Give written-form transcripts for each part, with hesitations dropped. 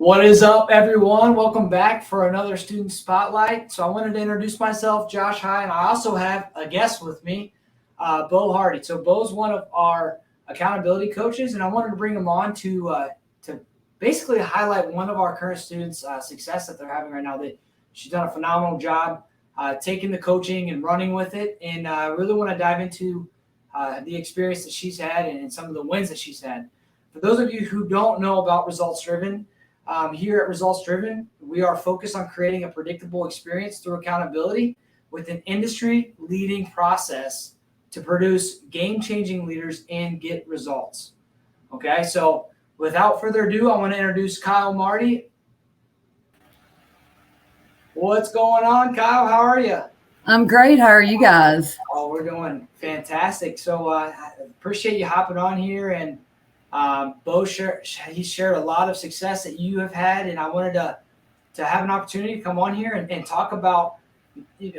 What is up, everyone? Welcome back for another student spotlight. So I wanted to introduce myself, Josh High, and I also have a guest with me, Bo Hardy. So Bo's one of our accountability coaches, and I wanted to bring him on to basically highlight one of our current students' success that they're having right now. She's done a phenomenal job taking the coaching and running with it, and I really want to dive into the experience that she's had and some of the wins that she's had. For those of you who don't know about Results Driven, here at Results Driven, we are focused on creating a predictable experience through accountability with an industry-leading process to produce game-changing leaders and get results. Okay, so without further ado, I want to introduce Kyle Martty. What's going on, Kyle? How are you? I'm great. How are you guys? Oh, we're doing fantastic. So I appreciate you hopping on here, and Bo he shared a lot of success that you have had, and I wanted to have an opportunity to come on here and talk about.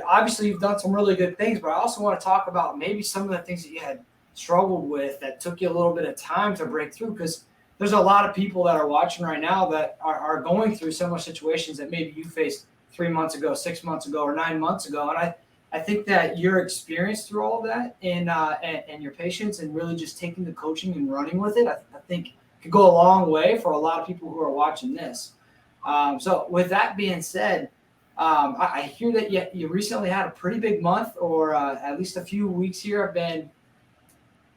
Obviously, you've done some really good things, but I also want to talk about maybe some of the things that you had struggled with that took you a little bit of time to break through, because there's a lot of people that are watching right now that are going through similar situations that maybe you faced 3 months ago, 6 months ago, or 9 months ago. And I think that your experience through all of that and your patience and really just taking the coaching and running with it, I think could go a long way for a lot of people who are watching this. So with that being said, I hear that you recently had a pretty big month, or at least a few weeks here have been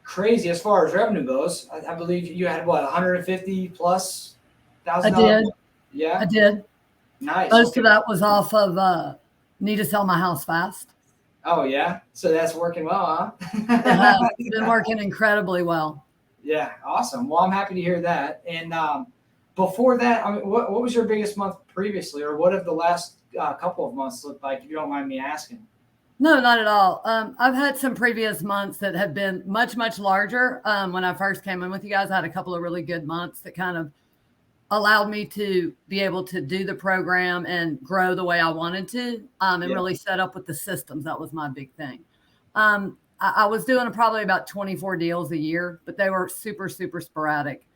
crazy as far as revenue goes. I believe you had, what, 150 plus thousand? I did. Yeah, I did. Nice. Most of that was off of need to sell my house fast. Oh, yeah? So that's working well, huh? It's been working incredibly well. Yeah, awesome. Well, I'm happy to hear that. And before that, I mean, what was your biggest month previously, or what have the last couple of months looked like, if you don't mind me asking? No, not at all. I've had some previous months that have been much, much larger. When I first came in with you guys, I had a couple of really good months that kind of allowed me to be able to do the program and grow the way I wanted to, and really set up with the systems. That was my big thing. I was doing probably about 24 deals a year, but they were super, super sporadic.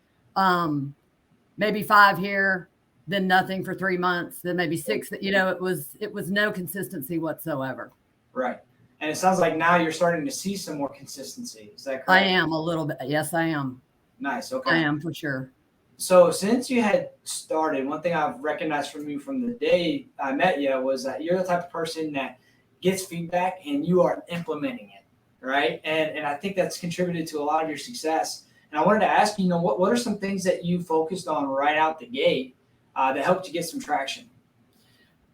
Maybe 5 here, then nothing for 3 months, then maybe 6. It was no consistency whatsoever. Right. And it sounds like now you're starting to see some more consistency. Is that correct? I am a little bit. Yes, I am. Nice. Okay. I am for sure. So since you had started, one thing I've recognized from you from the day I met you was that you're the type of person that gets feedback and you are implementing it, right? And I think that's contributed to a lot of your success. And I wanted to ask you, what are some things that you focused on right out the gate that helped you get some traction?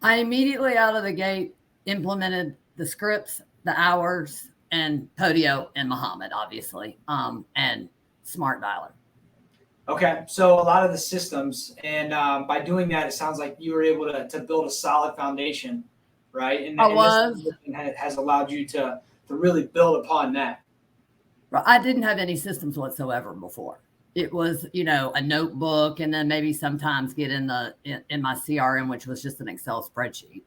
I immediately out of the gate implemented the scripts, the hours, and Podio and Muhammad, obviously, and Smart Dialer. Okay, so a lot of the systems, and by doing that, it sounds like you were able to build a solid foundation, right? And this has allowed you to really build upon that. I didn't have any systems whatsoever before. It was, a notebook, and then maybe sometimes get in my CRM, which was just an Excel spreadsheet.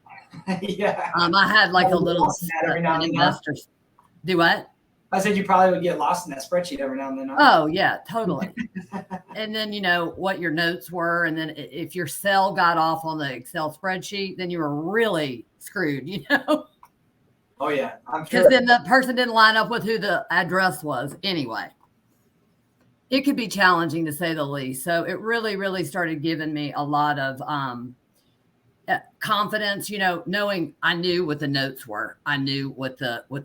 Yeah. I had like a little investor. Do what? I said you probably would get lost in that spreadsheet every now and then. Huh? Oh, yeah, totally. And then, what your notes were. And then if your cell got off on the Excel spreadsheet, then you were really screwed, Oh, yeah. I'm sure. Because then the person didn't line up with who the address was anyway. It could be challenging, to say the least. So it really, really started giving me a lot of confidence, knowing I knew what the notes were. I knew what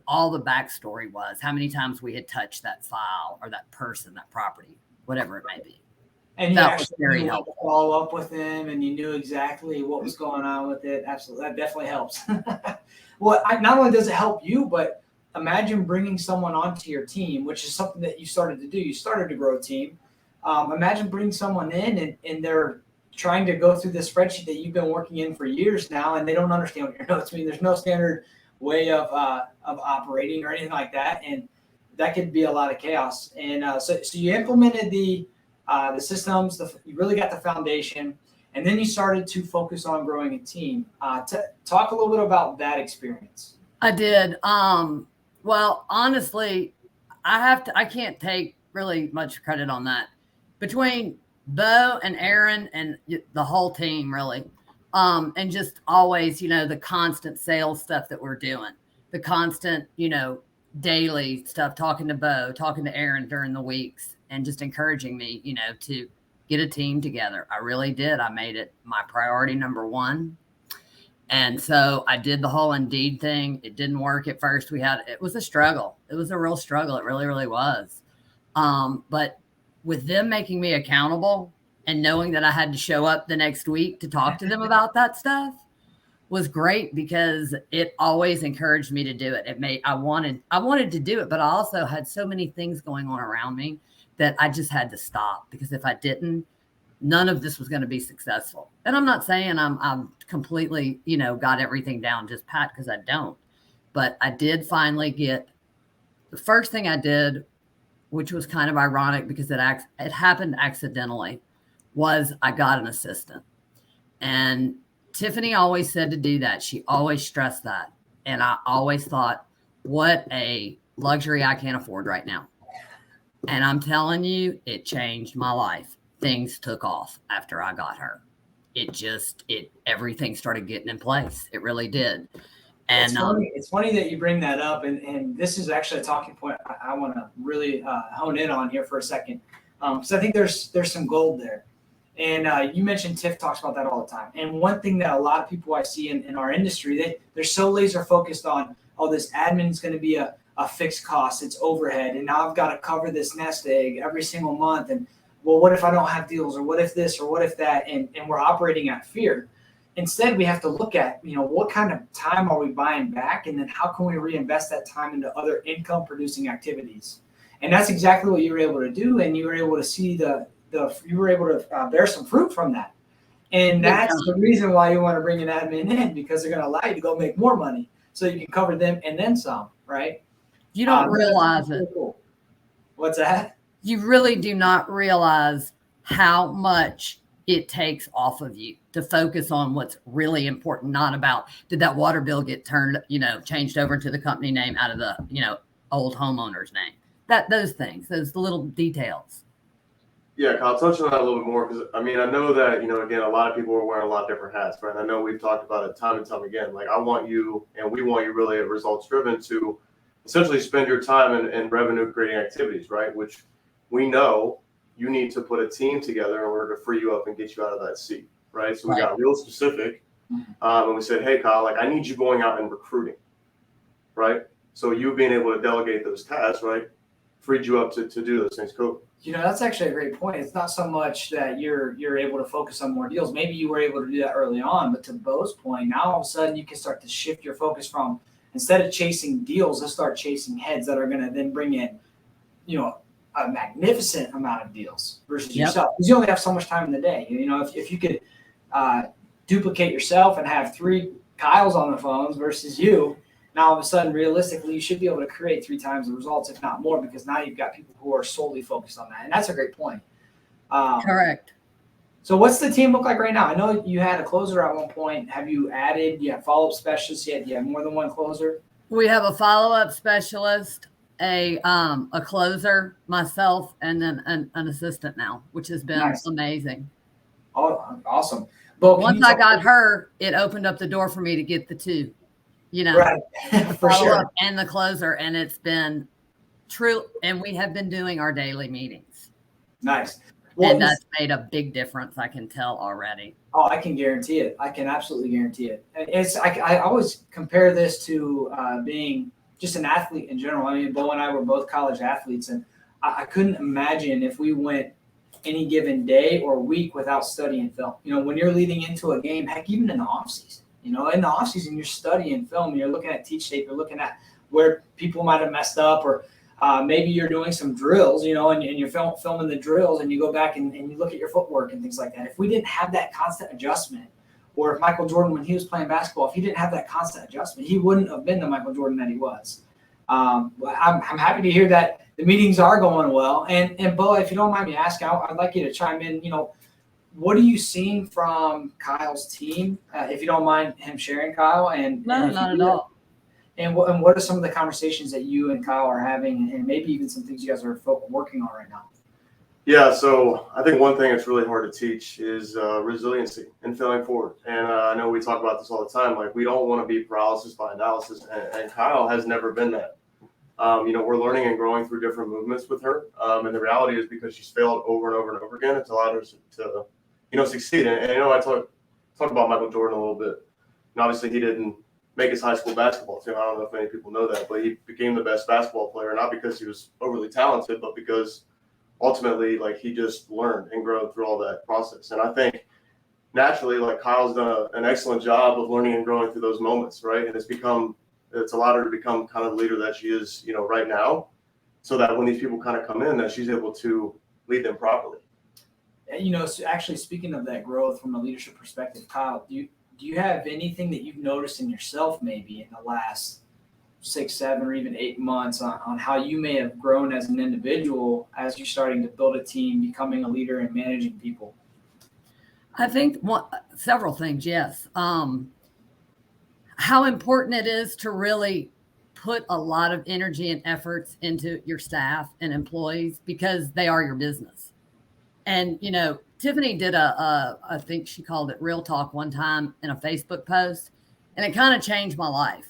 all the backstory was, how many times we had touched that file or that person, that property, whatever it may be. And you actually knew how to follow up with them, and you knew exactly what was going on with it. Absolutely. That definitely helps. Well, not only does it help you, but imagine bringing someone onto your team, which is something that you started to do. You started to grow a team. Imagine bringing someone in and they're trying to go through this spreadsheet that you've been working in for years now, and they don't understand what your notes mean. There's no standard way of operating or anything like that, and that could be a lot of chaos. And so you implemented the systems, you really got the foundation, and then you started to focus on growing a team. Talk a little bit about that experience. I did. Well, honestly, I can't take really much credit on that. Between Bo and Aaron and the whole team really. And just always, the constant sales stuff that we're doing, the constant, daily stuff, talking to Bo, talking to Aaron during the weeks, and just encouraging me, to get a team together. I really did. I made it my priority number one. And so I did the whole Indeed thing. It didn't work at first. It was a struggle. It was a real struggle. It really, really was. But with them making me accountable and knowing that I had to show up the next week to talk to them about that stuff was great, because it always encouraged me to do it. I wanted to do it, but I also had so many things going on around me that I just had to stop, because if I didn't, none of this was going to be successful. And I'm not saying I'm completely, got everything down just pat, because I don't. But I did finally get the first thing I did, which was kind of ironic because it happened accidentally, was I got an assistant. And Tiffany always said to do that. She always stressed that. And I always thought, what a luxury I can't afford right now. And I'm telling you, it changed my life. Things took off after I got her. Everything started getting in place. It really did. And it's funny that you bring that up. And this is actually a talking point I want to really hone in on here for a second. So I think there's some gold there. And you mentioned Tiff talks about that all the time. And one thing that a lot of people I see in our industry, they're so laser focused on, this admin is going to be a fixed cost, it's overhead. And now I've got to cover this nest egg every single month. And well, what if I don't have deals, or what if this, or what if that? And we're operating out of fear. Instead, we have to look at, what kind of time are we buying back? And then how can we reinvest that time into other income producing activities? And that's exactly what you were able to do. And you were able to see you were able to bear some fruit from that. And that's the reason why you want to bring an admin in, because they're going to allow you to go make more money so you can cover them and then some, right? You don't realize it. Cool. What's that? You really do not realize how much it takes off of you to focus on what's really important, not about, did that water bill get changed over to the company name out of the, old homeowner's name. Those things, those little details. Yeah, Kyle, touch on that a little bit more, because I know that, again, a lot of people are wearing a lot of different hats, right? And I know we've talked about it time and time again. Like, I want you, and we want you really results driven to essentially spend your time in revenue creating activities, right? Which we know you need to put a team together in order to free you up and get you out of that seat, right? So we got real specific, and we said, hey, Kyle, I need you going out and recruiting, right? So you being able to delegate those tasks, right, freed you up to do those things. Cool. That's actually a great point. It's not so much that you're able to focus on more deals. Maybe you were able to do that early on, but to Bo's point, now all of a sudden you can start to shift your focus from, instead of chasing deals, let's start chasing heads that are going to then bring in, a magnificent amount of deals versus yourself. Because you only have so much time in the day. If you could duplicate yourself and have 3 Kyles on the phones versus you, now all of a sudden, realistically, you should be able to create 3 times the results, if not more, because now you've got people who are solely focused on that. And that's a great point. Correct. So what's the team look like right now? I know you had a closer at one point. Have you added, you have follow-up specialists yet? Do you have more than one closer? We have a follow-up specialist, a closer, myself, and then an assistant now, which has been amazing. Oh, awesome. But once I got her, it opened up the door for me to get the 2. Right. For sure. And the closer. And it's been true. And we have been doing our daily meetings. Nice. Well, and that's made a big difference. I can tell already. Oh, I can guarantee it. I can absolutely guarantee it. I always compare this to being just an athlete in general. I mean, Bo and I were both college athletes, and I couldn't imagine if we went any given day or week without studying film. When you're leading into a game, heck, even in the off season. In the offseason, you're studying film. You're looking at teach tape. You're looking at where people might have messed up, or maybe you're doing some drills, and you're filming the drills, and you go back and you look at your footwork and things like that. If we didn't have that constant adjustment, or if Michael Jordan, when he was playing basketball, if he didn't have that constant adjustment, he wouldn't have been the Michael Jordan that he was. I'm happy to hear that the meetings are going well. And Bo, if you don't mind me asking, I'd like you to chime in. What are you seeing from Kyle's team? If you don't mind him sharing, Kyle. No, not at all. And what are some of the conversations that you and Kyle are having, and maybe even some things you guys are working on right now? Yeah, so I think one thing that's really hard to teach is resiliency and failing forward. And I know we talk about this all the time. Like, we don't want to be paralysis by analysis, and Kyle has never been that. We're learning and growing through different movements with her. And the reality is, because she's failed over and over and over again, it's allowed her to succeed. And I talk about Michael Jordan a little bit. And obviously, he didn't make his high school basketball team. I don't know if many people know that, but he became the best basketball player, not because he was overly talented, but because ultimately, like, he just learned and grown through all that process. And I think naturally, like, Kyle's done an excellent job of learning and growing through those moments, right? And it's allowed her to become kind of the leader that she is, right now, so that when these people kind of come in, that she's able to lead them properly. So actually, speaking of that growth from a leadership perspective, Kyle, do you have anything that you've noticed in yourself maybe in the last 6, 7, or even 8 months on how you may have grown as an individual as you're starting to build a team, becoming a leader and managing people? I think several things, yes. How important it is to really put a lot of energy and efforts into your staff and employees, because they are your business. And, Tiffany did I think she called it Real Talk one time in a Facebook post, and it kind of changed my life.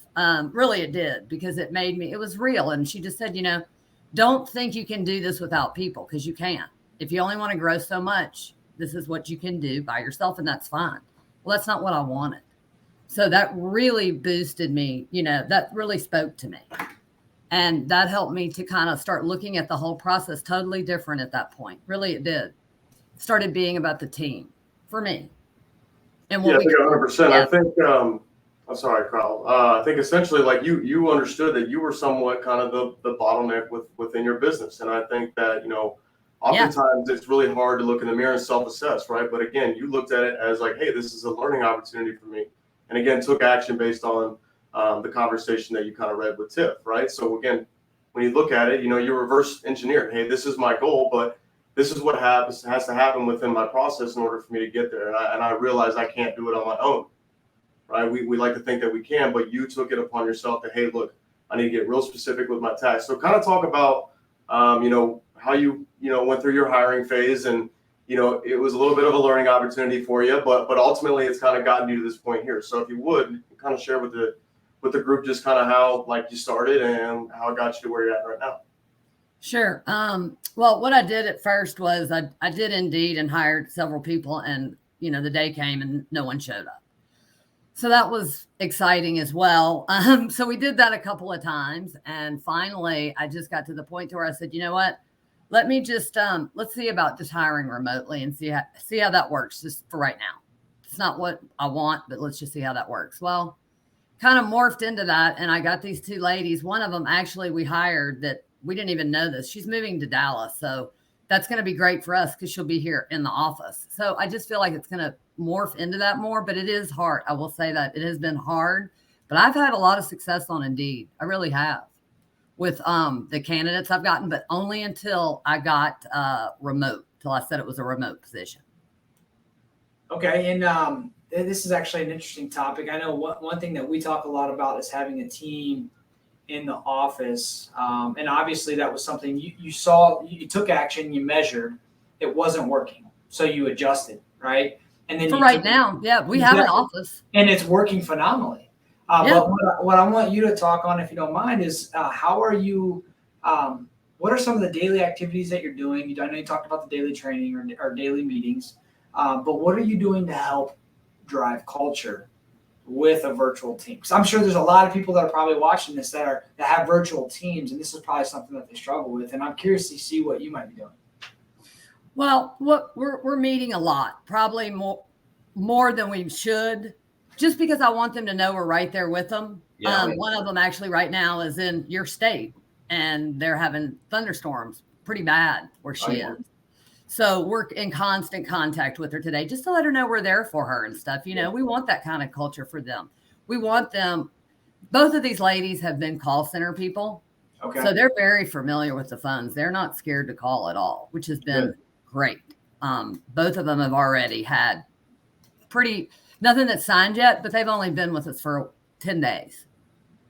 Really, it did, because it was real. And she just said, don't think you can do this without people, because you can't. If you only want to grow so much, this is what you can do by yourself, and that's fine. Well, that's not what I wanted. So that really boosted me, that really spoke to me. And that helped me to kind of start looking at the whole process totally different at that point. Really, it did. It started being about the team for me. And I think 100%. Yeah. I think, I'm sorry, Kyle. I think essentially, like, you understood that you were somewhat kind of the bottleneck within your business. And I think that, oftentimes it's really hard to look in the mirror and self-assess, right? But again, you looked at it as like, hey, this is a learning opportunity for me. And again, took action based on the conversation that you kind of read with Tiff, right? So again, when you look at it, you reverse engineer. Hey, this is my goal, but this is what has to happen within my process in order for me to get there. And I realize I can't do it on my own, right? We like to think that we can, but you took it upon yourself to, hey, look, I need to get real specific with my tasks. So kind of talk about, how you went through your hiring phase, and it was a little bit of a learning opportunity for you, but ultimately it's kind of gotten you to this point here. So if you would kind of share with the group just kind of how, like, you started and how it got you to where you're at right now. Sure. Well, what I did at first was I did Indeed and hired several people, and the day came and no one showed up. So that was exciting as well. So we did that a couple of times, and finally I just got to the point to where I said, you know what? Let me just let's see about just hiring remotely and see how that works just for right now. It's not what I want, but let's just see how that works. Well, kind of morphed into that, and I got these 2 ladies. One of them actually we hired that we didn't even know this. She's moving to Dallas, so that's going to be great for us because she'll be here in the office. So I just feel like it's going to morph into that more, but it is hard. I will say that it has been hard, but I've had a lot of success on Indeed. I really have. With the candidates I've gotten, but only until I got remote, till I said it was a remote position. Okay, and this is actually an interesting topic. I know one thing that we talk a lot about is having a team in the office, and obviously that was something you saw, you took action, you measured, it wasn't working, so you adjusted, right? And then for right now, we have an office, and it's working phenomenally. But what I want you to talk on, if you don't mind, is how are you? What are some of the daily activities that you're doing? I know you talked about the daily training or daily meetings, but what are you doing to help drive culture with a virtual team? Because I'm sure there's a lot of people that are probably watching this that have virtual teams, and this is probably something that they struggle with. And I'm curious to see what you might be doing. Well, we're meeting a lot, probably more than we should. Just because I want them to know we're right there with them. One of them actually right now is in your state, and they're having thunderstorms pretty bad where she is. So we're in constant contact with her today just to let her know we're there for her and stuff. We want that kind of culture for them. We want them. Both of these ladies have been call center people. Okay. So they're very familiar with the phones. They're not scared to call at all, which has been great. Both of them have already had nothing that's signed yet, but they've only been with us for 10 days.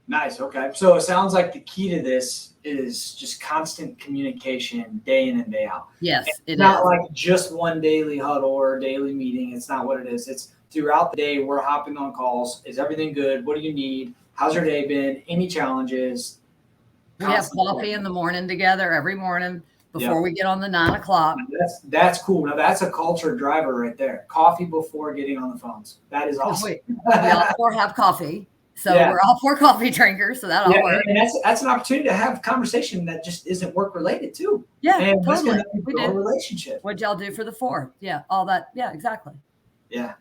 Nice. Okay. So it sounds like the key to this is just constant communication day in and day out. Yes, It's it not is. like just one daily huddle or daily meeting. It's not what it is. It's throughout the day. We're hopping on calls. Is everything good? What do you need? How's your day been? Any challenges? We have Constant coffee in the morning together every morning before Yep. we get on the 9 o'clock. That's cool. Now that's a culture driver right there. Coffee before getting on the phones. That is Because awesome. we all four have coffee. So Yeah. we're all four coffee drinkers. So that all Yeah, works. and that's an opportunity to have conversation that just isn't work related too. Yeah, And that's totally. gonna We build a do. relationship. What'd y'all do for the 4th? Yeah, all that. Yeah, exactly. Yeah.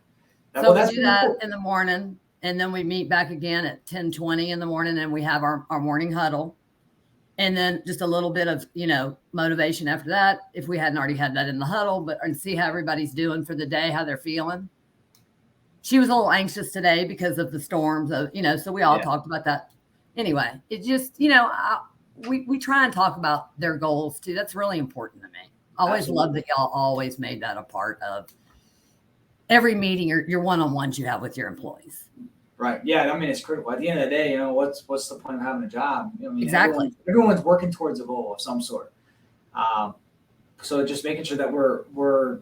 So we that's do really that cool. in the morning, and then we meet back again at 10:20 in the morning, and we have our morning huddle. And then just a little bit of, motivation after that, if we hadn't already had that in the huddle, and see how everybody's doing for the day, how they're feeling. She was a little anxious today because of the storms, so we all talked about that. Anyway, it just, we try and talk about their goals too. That's really important to me. I always love that y'all always made that a part of every meeting or your one-on-ones you have with your employees. Right. Yeah. I mean, it's critical. At the end of the day, what's the point of having a job? I mean, Exactly. Everyone's working towards a goal of some sort. So just making sure that we're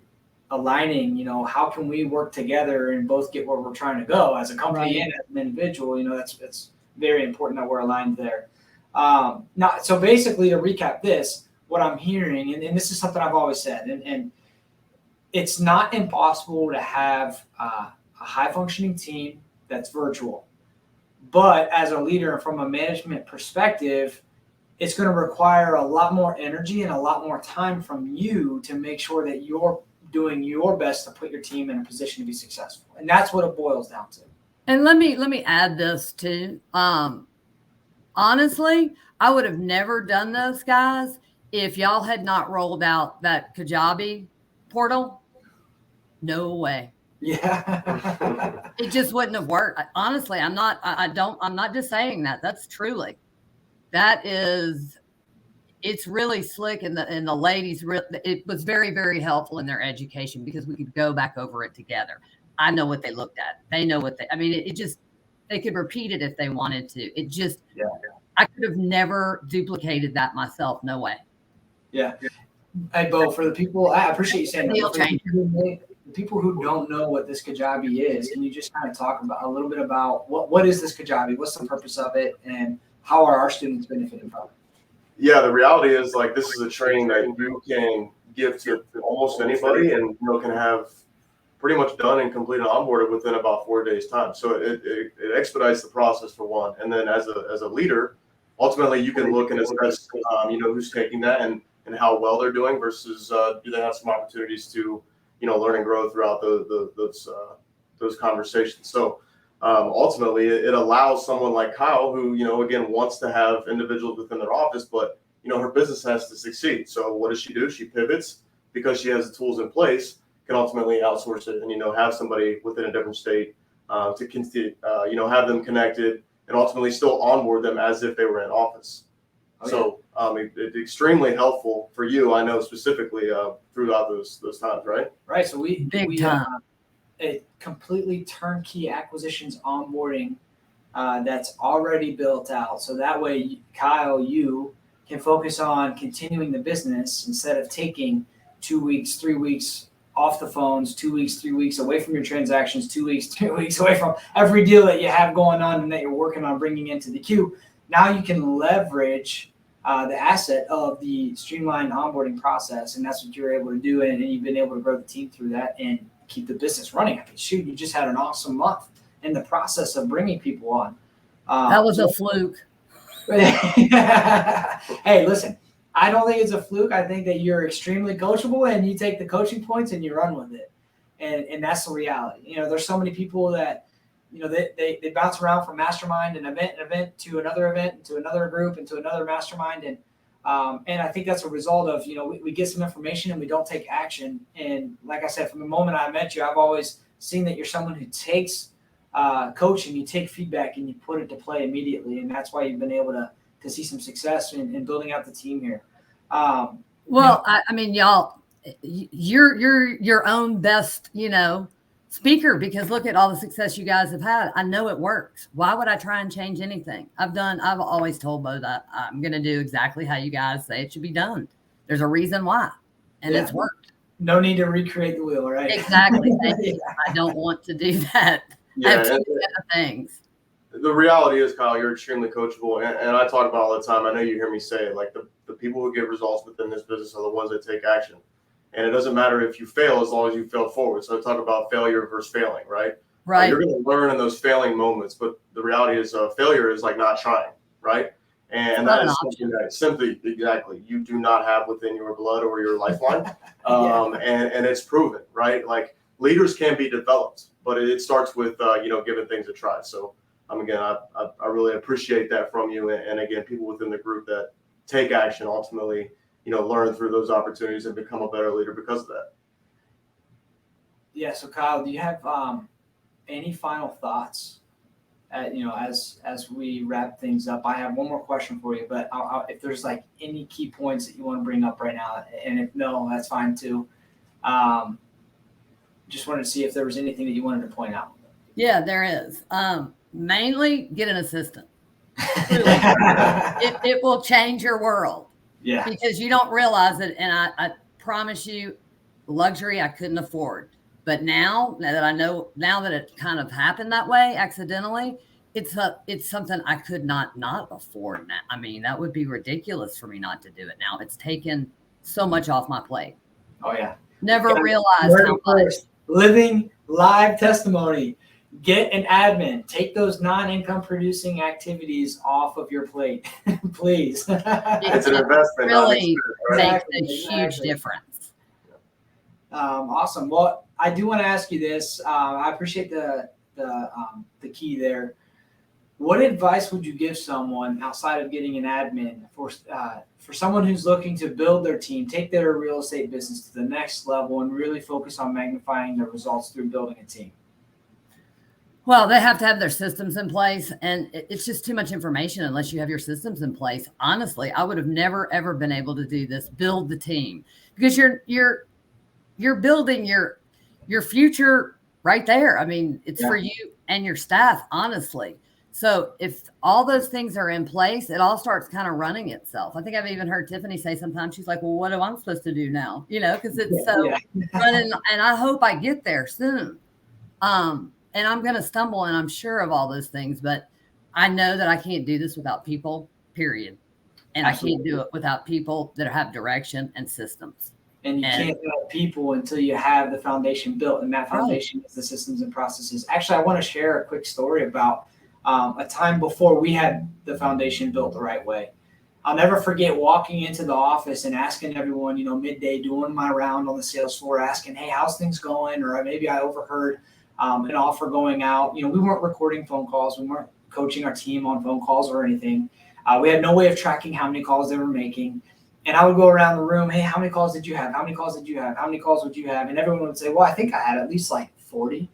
aligning. How can we work together and both get where we're trying to go as a company Right. and as an individual? It's very important that we're aligned there. So basically, to recap this, what I'm hearing, and this is something I've always said, and it's not impossible to have a high functioning team that's virtual. But as a leader from a management perspective, it's going to require a lot more energy and a lot more time from you to make sure that you're doing your best to put your team in a position to be successful. And that's what it boils down to. And let me add this too. Honestly, I would have never done this, guys, if y'all had not rolled out that Kajabi portal. No way. Yeah. It just wouldn't have worked. Honestly, I'm not just saying that. That's truly. It's really slick, and the ladies, it was very, very helpful in their education because we could go back over it together. I know what they looked at. They know what they could repeat it if they wanted to. I could have never duplicated that myself. No way. Yeah. Hey, Bo, for the people, I appreciate you saying that. Deal For the changer. people who don't know what this Kajabi is, can you just kind of talk about a little bit about what is this Kajabi? What's the purpose of it, and how are our students benefiting from it? Yeah, the reality is this is a training that you can give to almost anybody, and can have pretty much done and completed onboarded within about 4 days time. So it expedites the process for one, and then as a leader, ultimately you can look and assess who's taking that and how well they're doing versus do they have some opportunities to learn and grow throughout those conversations. So ultimately it allows someone like Kyle who again wants to have individuals within their office, but her business has to succeed. So what does she do? She pivots because she has the tools in place, can ultimately outsource it and have somebody within a different state to continue, have them connected and ultimately still onboard them as if they were in office. It's extremely helpful for you, I know, specifically throughout those times, right? Right. So we time. A completely turnkey acquisitions onboarding that's already built out. So that way, Kyle, you can focus on continuing the business instead of taking 2 weeks, 3 weeks off the phones, 2 weeks, 3 weeks away from your transactions, 2 weeks, 3 weeks away from every deal that you have going on and that you're working on bringing into the queue. Now you can leverage the asset of the streamlined onboarding process, and that's what you're able to do, and you've been able to grow the team through that and keep the business running. I mean, shoot, you just had an awesome month in the process of bringing people on. That was a fluke. Hey, listen, I don't think it's a fluke. I think that you're extremely coachable, and you take the coaching points and you run with it, and that's the reality. There's so many people that they bounce around from mastermind and event to another event and to another group and to another mastermind, and I think that's a result of we get some information and we don't take action. And like I said, from the moment I met you, I've always seen that you're someone who takes coaching, you take feedback and you put it to play immediately, and that's why you've been able to see some success in building out the team here. I mean, y'all, you're your own best, speaker because look at all the success you guys have had. I know it works. Why would I try and change anything? I've always told Bo that I'm going to do exactly how you guys say it should be done. There's a reason why, and it's worked. No need to recreate the wheel, right? Exactly. I don't want to do that. I have too many other things. The reality is, Kyle, you're extremely coachable, and I talk about all the time. I know you hear me say it, like the people who get results within this business are the ones that take action. And it doesn't matter if you fail as long as you fail forward. So I talk about failure versus failing, right? Right. You're going to learn in those failing moments, but the reality is failure is like not trying, right? And that is something that simply, exactly, you do not have within your blood or your lifeline. And it's proven, right? Like leaders can be developed, but it starts with, giving things a try. So again, I really appreciate that from you. And again, people within the group that take action ultimately, learn through those opportunities and become a better leader because of that. Yeah. So Kyle, do you have any final thoughts? As we wrap things up, I have one more question for you, but if there's like any key points that you want to bring up right now, and if no, that's fine too. Just wanted to see if there was anything that you wanted to point out. Yeah, there is. Mainly get an assistant. It will change your world. Yeah. Because you don't realize it. And I promise you, luxury I couldn't afford. But now that I know, now that it kind of happened that way accidentally, it's something I could not afford. Now. I mean, that would be ridiculous for me not to do it now. It's taken so much off my plate. Oh, yeah. Never realized how much. Living live testimony. Get an admin. Take those non-income producing activities off of your plate, please. It's an investment. Really makes a huge difference. Awesome. Well, I do want to ask you this. I appreciate the key there. What advice would you give someone outside of getting an admin for someone who's looking to build their team, take their real estate business to the next level, and really focus on magnifying their results through building a team? Well, they have to have their systems in place, and it's just too much information unless you have your systems in place. Honestly, I would have never ever been able to do this, build the team, because you're building your future right there. I mean, it's for you and your staff, honestly. So if all those things are in place, it all starts kind of running itself. I think I've even heard Tiffany say sometimes, she's like, well, what am I supposed to do now? Because it's running, and I hope I get there soon. And I'm going to stumble, and I'm sure of all those things, but I know that I can't do this without people, period. And Absolutely. I can't do it without people that have direction and systems. And you can't build people until you have the foundation built, and that foundation is the systems and processes. Actually, I want to share a quick story about a time before we had the foundation built the right way. I'll never forget walking into the office and asking everyone, midday, doing my round on the sales floor, asking, hey, how's things going? Or maybe I overheard an offer going out. We weren't recording phone calls. We weren't coaching our team on phone calls or anything. We had no way of tracking how many calls they were making. And I would go around the room, hey, how many calls did you have? How many calls did you have? How many calls would you have? And everyone would say, well, I think I had at least like 40.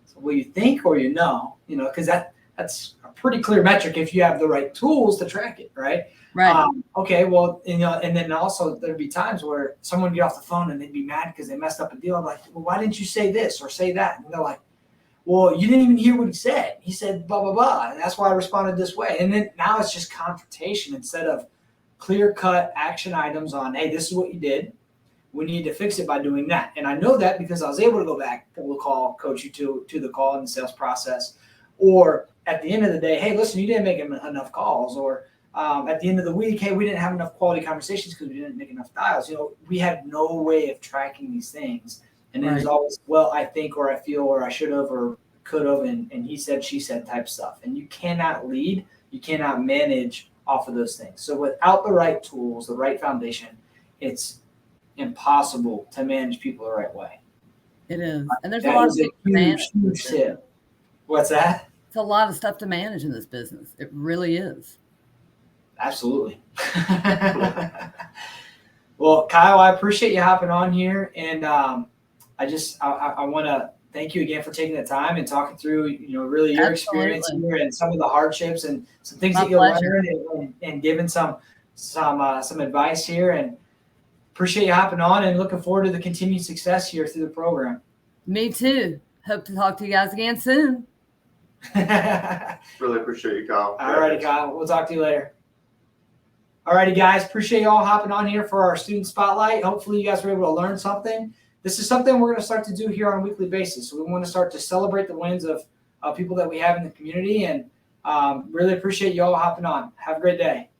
So will you think or because that's a pretty clear metric if you have the right tools to track it, right? Right. Okay, well, and then also there'd be times where someone would get off the phone and they'd be mad because they messed up a deal. I'm like, well, why didn't you say this or say that? And they're like, well, you didn't even hear what he said. He said blah, blah, blah. And that's why I responded this way. And then now it's just confrontation instead of clear-cut action items on, hey, this is what you did. We need to fix it by doing that. And I know that because I was able to go back, pull the call, coach you to the call in the sales process. Or at the end of the day, hey, listen, you didn't make enough calls. Or at the end of the week, hey, we didn't have enough quality conversations because we didn't make enough dials. We had no way of tracking these things. And it was always, well, I think, or I feel, or I should have, or could have, and he said, she said type stuff. And you cannot lead, you cannot manage off of those things. So without the right tools, the right foundation, it's impossible to manage people the right way. It is. And there's a lot of things to manage. Huge tip. What's that? It's a lot of stuff to manage in this business. It really is. Absolutely. Well, Kyle, I appreciate you hopping on here. And I want to thank you again for taking the time and talking through, really your experience here and some of the hardships and some things that you learned and giving some advice here. And appreciate you hopping on and looking forward to the continued success here through the program. Me too. hope to talk to you guys again soon. Really appreciate you, Kyle. All righty, Kyle. We'll talk to you later. All righty, guys. Appreciate you all hopping on here for our student spotlight. Hopefully, you guys were able to learn something. This is something we're going to start to do here on a weekly basis. So we want to start to celebrate the wins of people that we have in the community, and really appreciate you all hopping on. Have a great day.